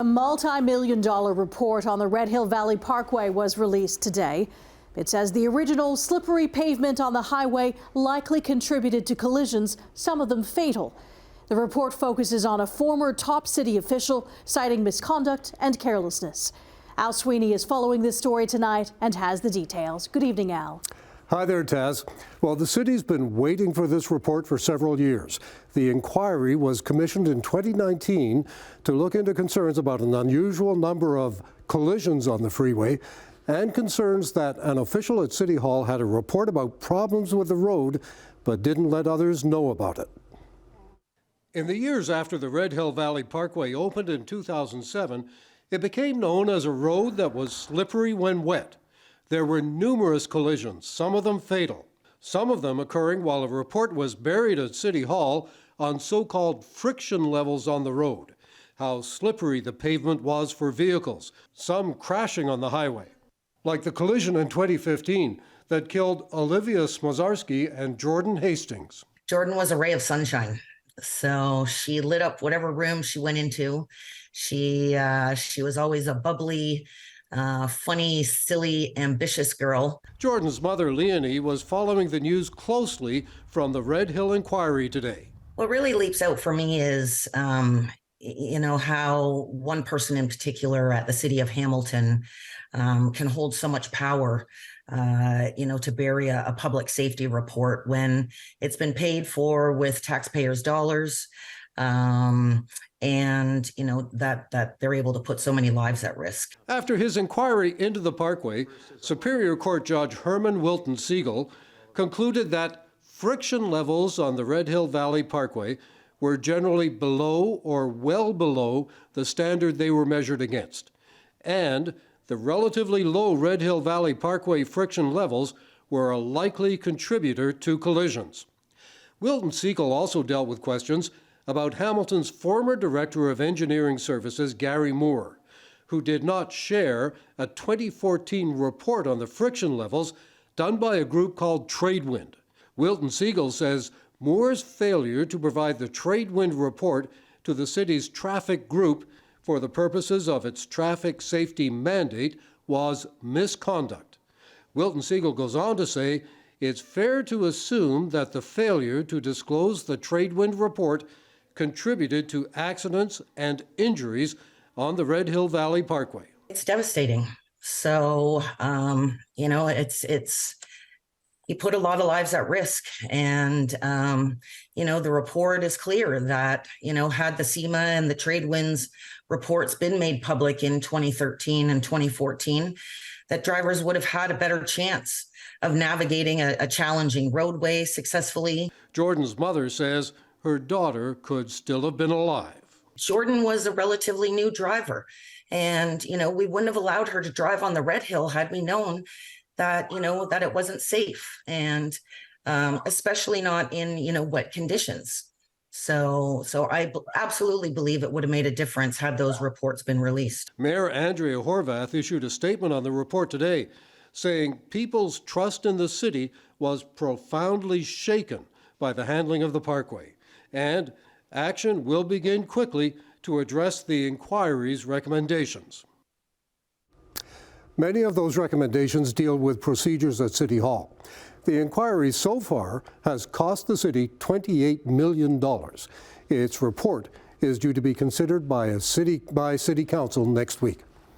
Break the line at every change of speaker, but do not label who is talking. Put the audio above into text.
A multi-million-dollar report on the Red Hill Valley Parkway was released today. It says the original slippery pavement on the highway likely contributed to collisions, some of them fatal. The report focuses on a former top city official citing misconduct and carelessness. Al Sweeney is following this story tonight and has the details. Good evening, Al.
Hi there, Taz. Well, the city's been waiting for this report for several years. The inquiry was commissioned in 2019 to look into concerns about an unusual number of collisions on the freeway and concerns that an official at City Hall had a report about problems with the road but didn't let others know about it. In the years after the Red Hill Valley Parkway opened in 2007, it became known as a road that was slippery when wet. There were numerous collisions, some of them fatal, some of them occurring while a report was buried at City Hall on so-called friction levels on the road, how slippery the pavement was for vehicles, some crashing on the highway. Like the collision in 2015 that killed Olivia Smozarski and Jordan Hastings.
Jordan was a ray of sunshine. So she lit up whatever room she went into. She was always a bubbly, funny, silly, ambitious girl.
Jordan's mother, Leonie, was following the news closely from the Red Hill inquiry today.
What really leaps out for me is, how one person in particular at the city of Hamilton can hold so much power, to bury a public safety report when it's been paid for with taxpayers' dollars. That they're able to put so many lives at risk.
After his inquiry into the Parkway, Superior Court Judge Herman Wilton Siegel concluded that friction levels on the Red Hill Valley Parkway were generally below or well below the standard they were measured against, and the relatively low Red Hill Valley Parkway friction levels were a likely contributor to collisions. Wilton Siegel also dealt with questions about Hamilton's former Director of Engineering Services, Gary Moore, who did not share a 2014 report on the friction levels done by a group called Tradewind. Wilton Siegel says Moore's failure to provide the Tradewind report to the city's traffic group for the purposes of its traffic safety mandate was misconduct. Wilton Siegel goes on to say it's fair to assume that the failure to disclose the Tradewind report contributed to accidents and injuries on the Red Hill Valley Parkway.
It's devastating. So, he put a lot of lives at risk. And, the report is clear that, had the SEMA and the Tradewinds reports been made public in 2013 and 2014, that drivers would have had a better chance of navigating a challenging roadway successfully.
Jordan's mother says her daughter could still have been alive.
Jordan was a relatively new driver. And, we wouldn't have allowed her to drive on the Red Hill had we known that, that it wasn't safe. And especially not in, wet conditions. So I absolutely believe it would have made a difference had those reports been released.
Mayor Andrea Horvath issued a statement on the report today saying people's trust in the city was profoundly shaken by the handling of the Parkway, and action will begin quickly to address the inquiry's recommendations. Many of those recommendations deal with procedures at City Hall. The inquiry so far has cost the city $28 million. Its report is due to be considered by City Council next week.